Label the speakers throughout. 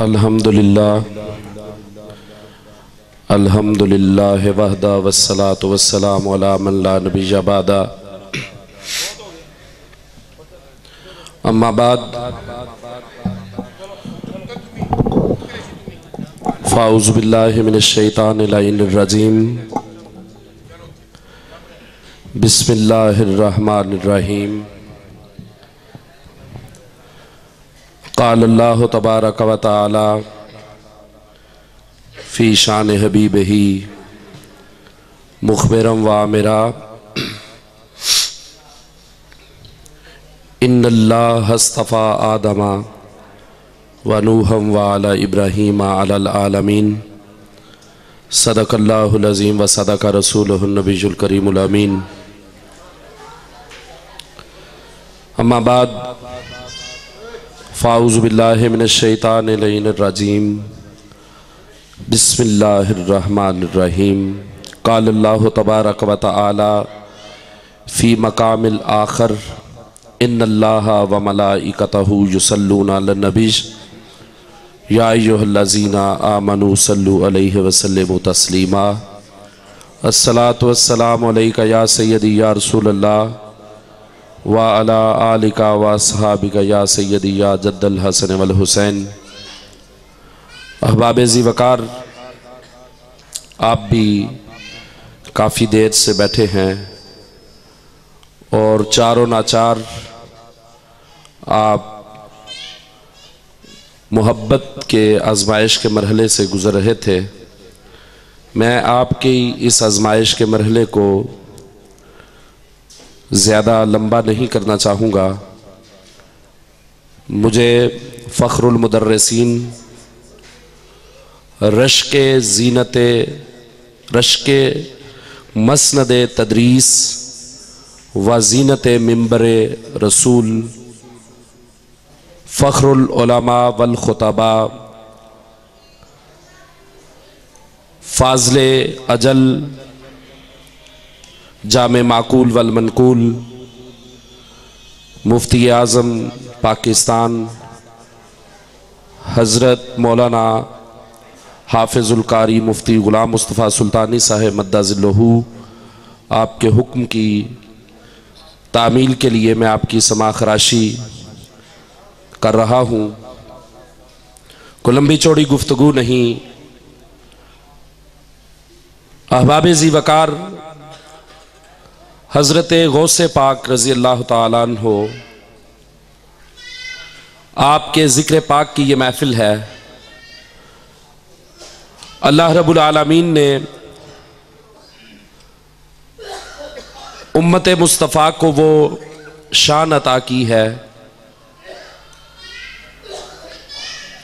Speaker 1: अल्हम्दुलिल्लाह वहदा वस्सलातु वस्सलामु अला मन ला नबिय्य बअदा। अम्मा बाद फ़ाऊज़ु बिल्लाहि मिनश शैतानिर रजीम। बिस्मिल्लाहिर रहमानिर रहीम। क़ाल अल्लाहु तबारक व तआला फ़ी शान हबीबिही मुख़बिरन व आमिरा इन्नल्लाह अस्तफ़ा आदमा व नूहम व आला इब्राहीम अलल आलमीन। सदक़ल्लाहुल अज़ीम व सदक़ रसूलुहुन नबियुल करीमुल अमीन। अम्मा बाद फ़ाऊज़ु बिल्लाहि मिनश शैतानिर रजीम। बिस्मिल्लाहिर रहमानिर रहीम। क़ाल अल्लाहु तबारक व तआला फ़ी मक़ामिल आख़र इन्नल्लाहा व मलाइकतहु युसल्लूना अलन नबी या अय्युहल्लज़ीना आमनू सल्लु अलैहि व सल्लिमू तस्लीमा। अस्सलातु वस्सलामु अलैका या सय्यदी या रसूलल्लाह व अला आलिका व अस्हाबिका या सय्यदी या जद्दल हसन वल हुसैन। अहबाब ज़ी वक़ार, आप भी काफ़ी देर से बैठे हैं और चारों नाचार आप मोहब्बत के आजमाइश के मरहले से गुज़र रहे थे। मैं आपकी इस आजमाइश के मरहले को ज़्यादा लंबा नहीं करना चाहूँगा। मुझे फ़ख्रुल मुदर्रिसीन रश्के ज़ीनते रश्के मसनदे तदरीस व ज़ीनते मिंबरे रसूल फ़ख्रुल उलमा वल खुतबा फ़ाज़ले अजल जामे माकूल वल मनकूल मुफ्ती आज़म पाकिस्तान हज़रत मौलाना हाफिज़ुल कारी मुफ्ती ग़ुलाम मुस्तफ़ा सुल्तानी साहब मद्दाज़िल्लहू, आपके हुक्म की तामील के लिए मैं आपकी समा ख़राशी कर रहा हूँ। को लंबी चौड़ी गुफ्तगू नहीं। अहबाब ज़ी वक़ार, हज़रत गौसे पाक रज़ी अल्लाह ताला अन्हो आपके ज़िक्र पाक की ये महफ़िल है। अल्लाह रब्बुल आलमीन ने उम्मत मुस्तफ़ा को वो शान अता की है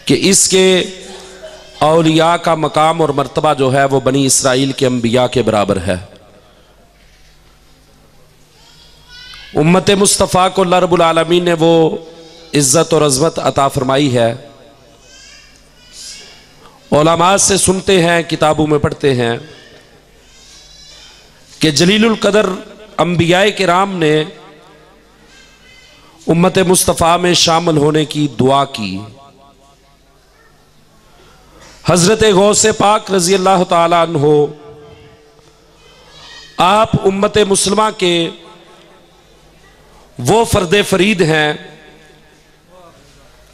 Speaker 1: कि इसके औलिया का मकाम और मर्तबा जो है वो बनी इसराइल के अंबिया के बराबर है। उम्मत मुस्तफ़ा को अल्लाह रब्बुल आलमीन ने वो इज़्ज़त और अज़मत अता फरमाई है। उलमा से सुनते हैं, किताबों में पढ़ते हैं कि जलीलुल कदर अंबियाए किराम ने उम्मत मुस्तफ़ा में शामिल होने की दुआ की। हज़रत गौसे पाक रज़ी अल्लाह ताला अन्हो आप उम्मत मुस्लिमा के वो फ़र्द फ़रीद हैं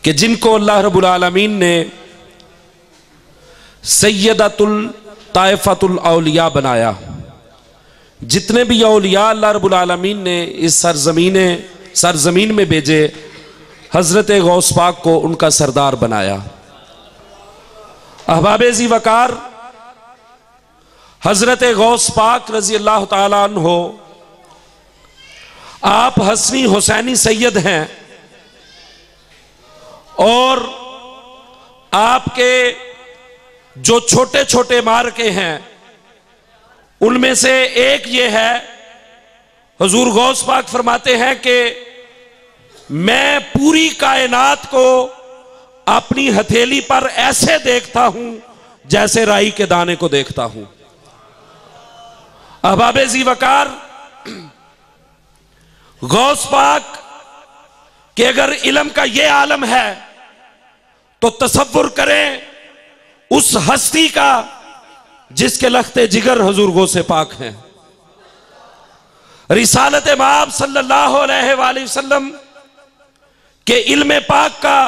Speaker 1: कि जिनको अल्लाह रब्बुल आलमीन ने सैयदतुल ताइफ़तुल औलिया बनाया। जितने भी औलिया अल्लाह रब्बुल आलमीन ने इस सरज़मीन में भेजे, हज़रत गौस पाक को उनका सरदार बनाया। अहबाब ज़ी वक़ार, हज़रत गौस पाक रज़ी अल्लाह ताला अन्हो आप हसनी हुसैनी सैयद हैं और आपके जो छोटे छोटे मार्के हैं उनमें से एक ये है, हुजूर गौस पाक फरमाते हैं कि मैं पूरी कायनात को अपनी हथेली पर ऐसे देखता हूं जैसे राई के दाने को देखता हूं। अहबाब ज़ी वक़ार, गौस पाक कि अगर इल्म का ये आलम है तो तसव्वुर करें उस हस्ती का जिसके लख्ते जिगर हुजूर गौसे पाक हैं। रिसालत माब सल्लल्लाहु अलैहि वसल्लम के इल्म पाक का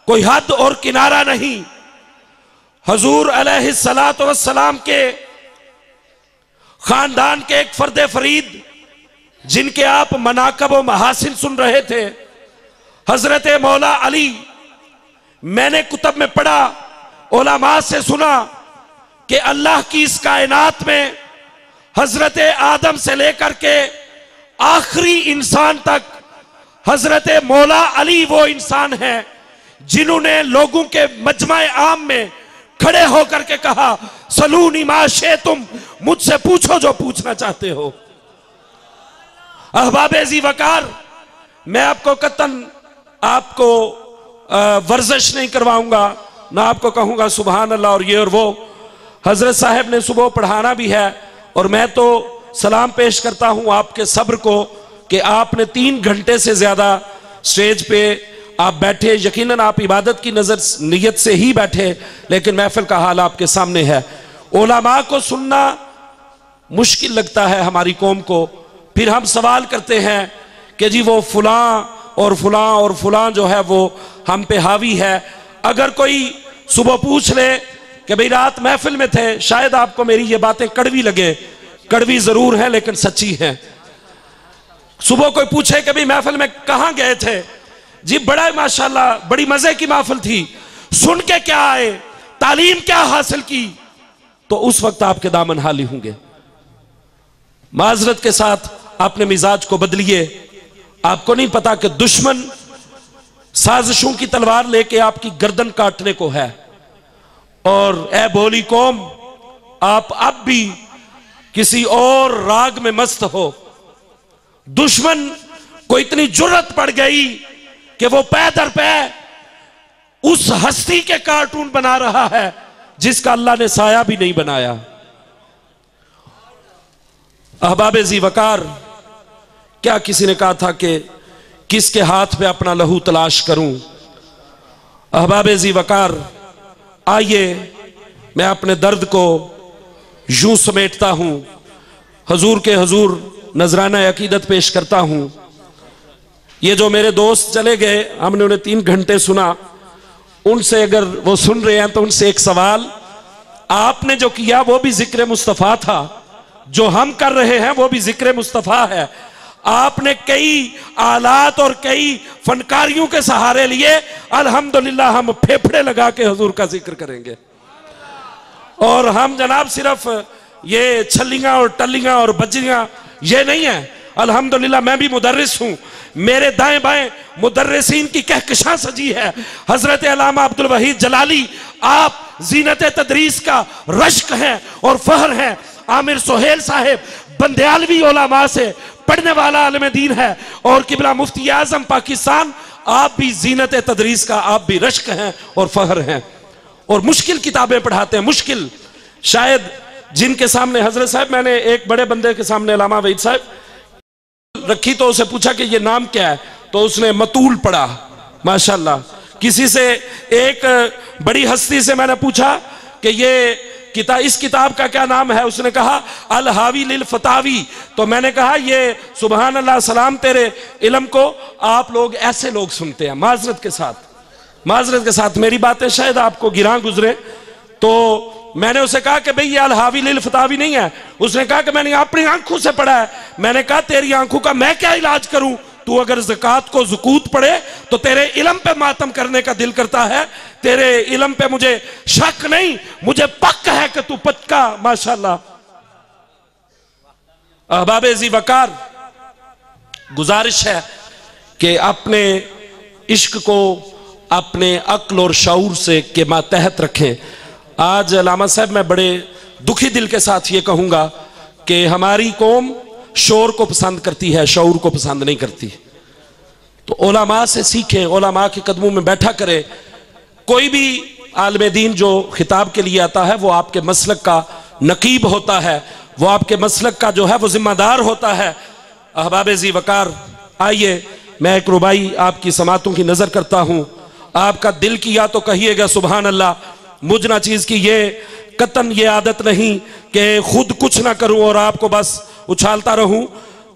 Speaker 1: कोई हद और किनारा नहीं। हुजूर अलैहिस्सलातु वस्सलाम के खानदान के एक फर्द फरीद जिनके आप मनाकब व महासिन सुन रहे थे, हजरत मौला अली। मैंने कुतब में पढ़ा, उलमा से सुना कि अल्लाह की इस कायनात में हजरत आदम से लेकर के आखिरी इंसान तक हजरत मौला अली वो इंसान है जिन्होंने लोगों के मजमा आम में खड़े होकर के कहा, सलूनी मा शे, तुम मुझसे पूछो जो पूछना चाहते हो। अहबाबे ज़ी वकार, मैं आपको कतन आपको वर्जिश नहीं करवाऊंगा, ना आपको कहूंगा सुभान अल्लाह और ये और वो। हजरत साहब ने सुबह पढ़ाना भी है और मैं तो सलाम पेश करता हूं आपके सब्र को कि आपने 3 घंटे से ज्यादा स्टेज पे आप बैठे। यकीनन आप इबादत की नजर नियत से ही बैठे, लेकिन महफिल का हाल आपके सामने है। उलमा को सुनना मुश्किल लगता है हमारी कौम को। फिर हम सवाल करते हैं कि जी वो फुलां और फुलां और फुलां जो है वो हम पे हावी है। अगर कोई सुबह पूछ ले कि भाई रात महफिल में थे, शायद आपको मेरी ये बातें कड़वी लगे, कड़वी जरूर है लेकिन सच्ची हैं। सुबह कोई पूछे कि भाई महफिल में कहां गए थे, जी बड़ा माशाल्लाह बड़ी मजे की महफिल थी, सुन के क्या आए, तालीम क्या हासिल की, तो उस वक्त आपके दामन हाली होंगे। माजरत के साथ आपने मिजाज को बदलिए। आपको नहीं पता कि दुश्मन साजिशों की तलवार लेके आपकी गर्दन काटने को है। और ए बोली कौम, आप अब भी किसी और राग में मस्त हो। दुश्मन को इतनी जुर्रत पड़ गई कि वो पै दर पै उस हस्ती के कार्टून बना रहा है जिसका अल्लाह ने साया भी नहीं बनाया। अहबाबे ज़ी वकार, क्या किसी ने कहा था कि किसके हाथ पे अपना लहू तलाश करूं। अहबाबे ज़ी वकार, आइए मैं अपने दर्द को यूं समेटता हूं, हुजूर के हुजूर नजराना अकीदत पेश करता हूं। ये जो मेरे दोस्त चले गए, हमने उन्हें 3 घंटे सुना, उनसे अगर वो सुन रहे हैं तो उनसे एक सवाल, आपने जो किया वो भी जिक्र मुस्तफ़ा था, जो हम कर रहे हैं वो भी जिक्र मुस्तफ़ा है। आपने कई आलात और कई फनकारियों के सहारे लिए, अल्हम्दुलिल्लाह हम फेफड़े लगा के हुजूर का जिक्र करेंगे। और हम जनाब सिर्फ ये छल्लियां और टल्लियां और बज्जियां ये नहीं है। अल्हम्दुलिल्लाह मैं भी मुदर्रिस हूं, मेरे दाएं बाएं मुदर्रिसीन की कहकशां सजी है। हजरत अल्लामा अब्दुल वहीद जलाली आप जीनत तदरीस का रश्क हैं और फहर हैं। आमिर सोहेल साहेब बंदयालवी उलमा से पढ़ने वाला आलिम दीन है और किबला मुफ्ती आजम पाकिस्तान, आप भी जीनत तदरीस का आप भी रश्क हैं और फहर हैं और मुश्किल किताबें पढ़ाते हैं। मुश्किल शायद जिनके सामने हजरत साहब, मैंने एक बड़े बंदे के सामने अल्लामा वहीद साहब रखी तो उसे पूछा कि ये नाम क्या है, तो उसने मतूल पढ़ा माशाल्लाह। किसी से एक बड़ी हस्ती से मैंने पूछा कि ये इस किताब का क्या नाम है, उसने कहा अल हावी लिल फतावी। तो मैंने कहा ये सुभान अल्लाह सलाम तेरे इल्म को आप लोग ऐसे लोग सुनते हैं। माजरत के साथ मेरी बातें शायद आपको गिरा गुजरे, तो मैंने उसे कहा कि भाई ये अल हावी लिल फतावी नहीं है। उसने कहा कि मैंने अपनी आंखों से पढ़ा है। मैंने कहा तेरी आंखों का मैं क्या इलाज करूं, तू अगर ज़कात को ज़ुकूत पढ़े तो तेरे इल्म पे मातम करने का दिल करता है। तेरे इल्म पे मुझे शक नहीं, मुझे पक्क है कि तू पक्का माशाल्लाह। अहबाबे ज़ी वकार, गुजारिश है कि अपने इश्क को अपने अक्ल और शऊर से के मातहत रखें। आज अल्लामा साहब मैं बड़े दुखी दिल के साथ ये कहूंगा कि हमारी कौम शोर को पसंद करती है, शऊर को पसंद नहीं करती। तो उलमा से सीखें, उलमा के कदमों में बैठा करें। कोई भी आलिम दीन जो खिताब के लिए आता है वो आपके मसलक का नकीब होता है, वो आपके मसलक का जो है वो जिम्मेदार होता है। अहबाब ज़ी वकार, आइए मैं एक रुबाई आपकी समातों की नजर करता हूं। आपका दिल किया तो कहिएगा सुभान अल्लाह। मुझ ना चीज की ये कतन ये आदत नहीं कि खुद कुछ ना करूं और आपको बस उछालता रहूं।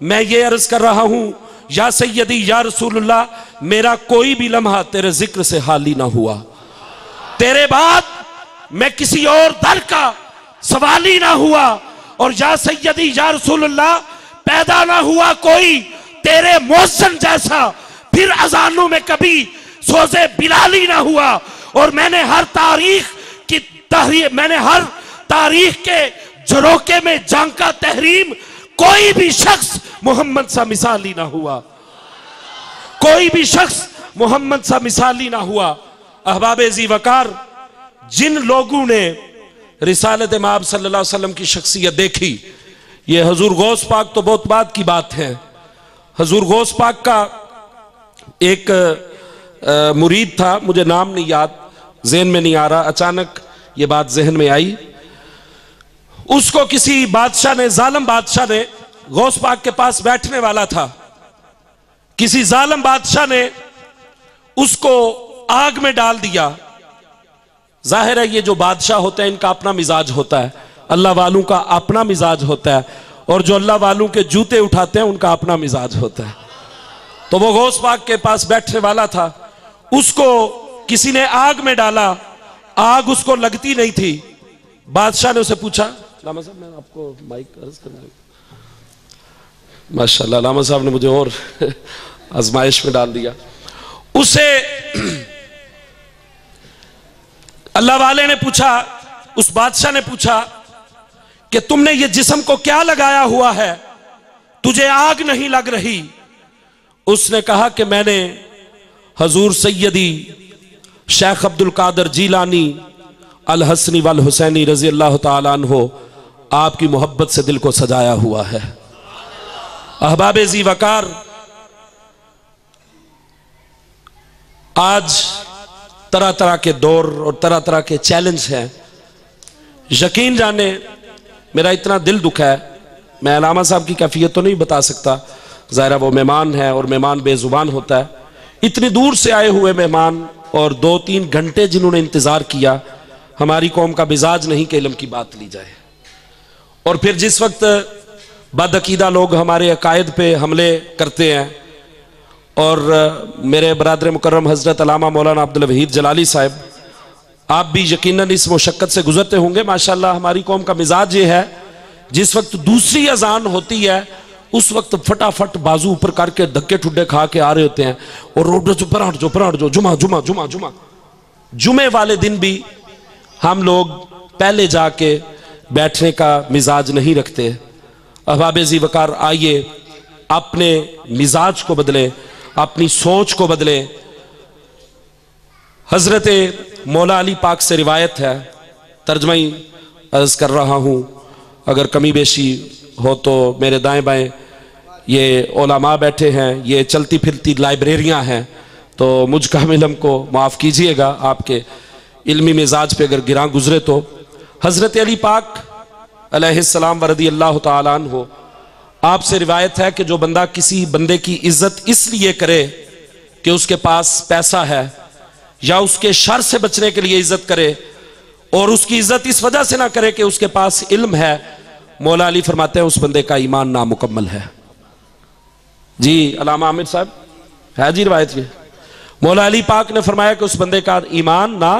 Speaker 1: मैं ये अर्ज कर रहा हूं या सैयदी या रसूलुल्लाह, मेरा कोई भी लम्हा तेरे जिक्र से खाली ना हुआ। तेरे बाद मैं किसी और दर का सवाल ही ना हुआ। और या सैयदी या रसूलुल्लाह, पैदा ना हुआ कोई तेरे मौज़न जैसा, फिर अजानों में कभी सोज़े बिलाली ना हुआ। और मैंने हर तारीख के झरोके में झांका तहरीम, कोई भी शख्स मोहम्मद सा मिसाली ना हुआ। कोई भी शख्स मोहम्मद सा मिसाली ना हुआ। अहबाब ज़ी वकार, जिन लोगों ने रिसालत माब सल्लल्लाहु अलैहि वसल्लम की शख्सियत देखी, ये हजूर गौस पाक तो बहुत बात की बात है। हजूर गौस पाक का एक मुरीद था, मुझे नाम नहीं याद, जहन में नहीं आ रहा, अचानक ये बात जहन में आई। उसको किसी बादशाह ने, जालिम बादशाह ने, गौस पाक के पास बैठने वाला था, किसी जालिम बादशाह ने उसको आग में डाल दिया। जाहिर है ये जो बादशाह होते हैं इनका अपना मिजाज होता है, अल्लाह वालों का अपना मिजाज होता है, और जो अल्लाह वालों के जूते उठाते हैं उनका अपना मिजाज होता है। तो वो गौस पाक के पास बैठने वाला था, उसको किसी ने आग में डाला, आग उसको लगती नहीं थी। बादशाह ने उसे पूछा, लामा साहब मैं आपको माइक अर्ज करना, माशाल्लाह लामा साहब ने मुझे और आजमाइश में डाल दिया। उसे अल्लाह वाले ने पूछा, उस बादशाह ने पूछा कि तुमने ये जिस्म को क्या लगाया हुआ है, तुझे आग नहीं लग रही? उसने कहा कि मैंने हजूर सैयदी शेख अब्दुल कादर जीलानी अल हसनी वल हुसैनी रजी अल्लाह ताला अन्हो आपकी मोहब्बत से दिल को सजाया हुआ है। अहबाब ज़ी वकार, आज तरह तरह के दौर और तरह तरह के चैलेंज हैं। यकीन जाने मेरा इतना दिल दुखा है, मैं अलामा साहब की कैफियत तो नहीं बता सकता, ज़ाहिर वो मेहमान है और मेहमान बेजुबान होता है। इतनी दूर से आए हुए मेहमान और 2-3 घंटे जिन्होंने इंतज़ार किया, हमारी कौम का मिजाज नहीं कि इल्म की बात ली जाए। और फिर जिस वक्त बदअकीदा लोग हमारे अकायद पे हमले करते हैं, और मेरे बरादर मुकर्रम हज़रत अल्लामा मौलाना अब्दुल वहीद जलाली साहब, आप भी यकीनन इस मुशक्क़त से गुजरते होंगे। माशाअल्लाह हमारी कौम का मिजाज ये है, जिस वक्त दूसरी अजान होती है उस वक्त फटाफट बाजू ऊपर करके धक्के ठुड्डे खा के आ रहे होते हैं, और रोड पर हट जो जुमा जुमा जुमा जुमा जुमे वाले दिन भी हम लोग पहले जाके बैठने का मिजाज नहीं रखते। अहबाब ज़ी वकार, आइए अपने मिजाज को बदले, अपनी सोच को बदले। हजरत मौला अली पाक से रिवायत है, तर्जमा ही अर्ज कर रहा हूँ, अगर कमी बेशी हो तो मेरे दाएं बाएं ये उलमा बैठे हैं, ये चलती फिरती लाइब्रेरियाँ हैं, तो मुझ कामिल इल्म को माफ़ कीजिएगा, आपके इल्मी मिजाज पे अगर गिरा गुजरे तो। हज़रत अली पाक अलैहिस्सलाम रज़ी अल्लाह ताला अन्हु, आपसे रिवायत है कि जो बंदा किसी बंदे की इज्जत इसलिए करे कि उसके पास पैसा है, या उसके शर से बचने के लिए इज्जत करे, और उसकी इज्जत इस वजह से ना करे कि उसके पास इल्म है, मौला अली फरमाते हैं उस बंदे का ईमान नामुकम्मल है। जी अल्लामा आमिर साहब है जी रिवायत में, मौला अली पाक ने फरमाया कि उस बंदे का ईमान ना,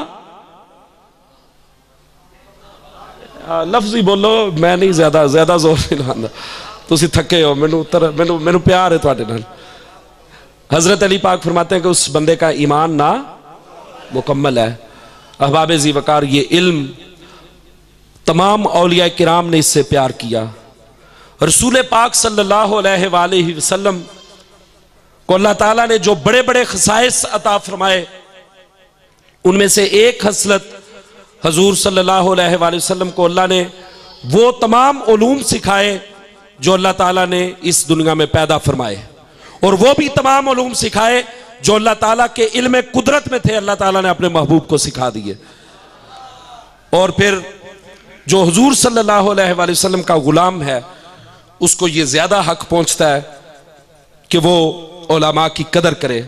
Speaker 1: लफ्ज़ ही बोलो, मैं नहीं ज्यादा जोर नहीं लाना, तुसी थके हो, मैनू प्यार है तुहाडे नाल। हजरत अली पाक फरमाते हैं कि उस बंदे का ईमान ना मुकम्मल है। अहबाब ज़ी वकार, ये इल्म तमाम औलिया किराम ने इससे प्यार किया। रसूल पाक सल्लल्लाहु अलैहि वसल्लम को अल्लाह ताला ने जो बड़े बड़े खसाइस अता फरमाए, उनमें से एक हसलत हजूर सल्लल्लाहु अलैहि वसल्लम को अल्लाह ने वो तमाम उलूम सिखाए जो अल्लाह ताला ने इस दुनिया में पैदा फरमाए, और वो भी तमाम उलूम सिखाए जो अल्लाह ताला के इल्म कुदरत में थे, अल्लाह ताला ने अपने महबूब को सिखा दिए। और फिर जो हुजूर सल्लल्लाहु अलैहि वसल्लम का गुलाम है, उसको ये ज्यादा हक पहुंचता है कि वो उलमा की कदर करे।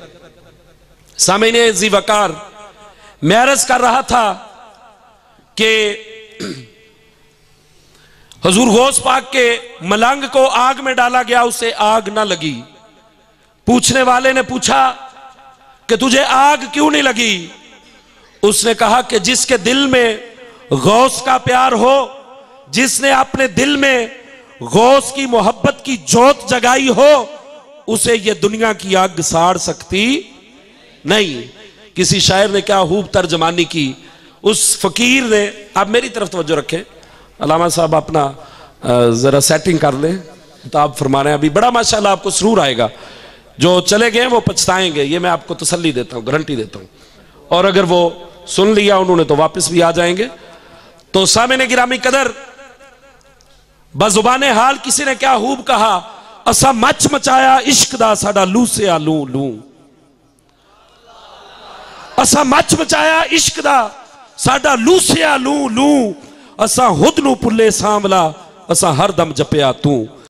Speaker 1: सामने जी वकार मैं अर्ज कर रहा था कि हजूर गौस पाक के मलंग को आग में डाला गया, उसे आग ना लगी। पूछने वाले ने पूछा कि तुझे आग क्यों नहीं लगी? उसने कहा कि जिसके दिल में गौस का प्यार हो, जिसने अपने दिल में गौस की मोहब्बत की जोत जगाई हो, उसे ये दुनिया की आग साड़ सकती नहीं। किसी शायर ने क्या खूब तर्जमानी की, उस फकीर ने, आप मेरी तरफ तवज्जो रखें, अलामा साहब अपना जरा सेटिंग कर लें, तो आप फरमा रहे हैं अभी बड़ा माशाल्लाह आपको सुरूर आएगा। जो चले गए वो पछताएंगे, ये मैं आपको तसल्ली देता हूं, गारंटी देता हूं। और अगर वो सुन लिया उन्होंने तो वापस भी आ जाएंगे। तो सामने गिरामी कदर, बजुबाने हाल किसी ने क्या खूब कहा, असा मच मचाया इश्क दा साडा लू से आ लू लू। असा मच मचाया इश्क दा साडा लू से आ लू लू। असा हुद नू पुले सांवला, असा हर दम जपिया तू।